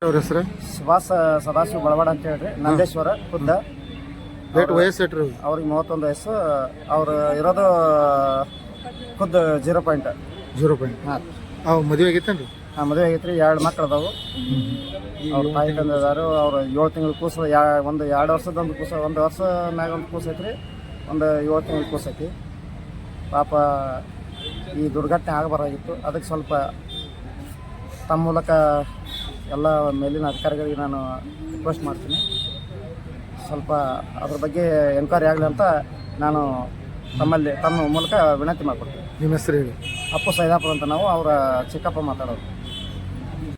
ಅವ್ರ ಹೆಸರು ಸುಭಾಷ್ ಸದಾಶಿವ ಬಳವಾಡ ಅಂತ ಹೇಳ್ರಿ, ನಂದೇಶ್ವರ ಖುದ್ದ. ವಯಸ್ಸು ಎಟ್ರಿ? ಅವ್ರಿಗೆ 31 ವಯಸ್ಸು. ಅವ್ರು ಇರೋದು ಖುದ್ದು 0.0. ಹಾಂ, ಅವ್ ಮದುವೆ ಆಗೈತೇನ್ರಿ? ಹಾಂ, ಮದುವೆ ಆಗೈತ್ರಿ. 2 ಮಕ್ಳು ಅದಾವು. ಅವ್ರ ತಾಯಿ ತಂದಿದ್ದಾರೆ. ಅವ್ರು 7 ತಿಂಗಳು ಕೂಸು, ಒಂದು 2 ವರ್ಷದೊಂದು ಕೂಸು, 1 ವರ್ಷ ಮ್ಯಾಗ ಒಂದು ಕೂಸು ಐತ್ರಿ, ಒಂದು 7 ತಿಂಗಳು ಕೂಸು ಐತಿ. ಪಾಪ ಈ ದುರ್ಘಟನೆ ಆಗಬಾರಾಗಿತ್ತು. ಅದಕ್ಕೆ ಸ್ವಲ್ಪ ತಮ್ಮ ಮೂಲಕ ಎಲ್ಲ ಮೇಲಿನ ಅಧಿಕಾರಿಗಳಿಗೆ ನಾನು ರಿಕ್ವೆಸ್ಟ್ ಮಾಡ್ತೀನಿ, ಸ್ವಲ್ಪ ಅದ್ರ ಬಗ್ಗೆ ಎನ್ಕ್ವೈರಿ ಆಗಲಿ ಅಂತ ನಾನು ತಮ್ಮ ಮೂಲಕ ವಿನಂತಿ ಮಾಡ್ಕೊಡ್ತೀನಿ. ನಿಮ್ಮ ಹೆಸರು ಹೇಳಿ. ಅಪ್ಪು ಸೈದಾಪುರ ಅಂತ, ನಾವು ಅವರ ಚಿಕ್ಕಪ್ಪ ಮಾತಾಡೋದು.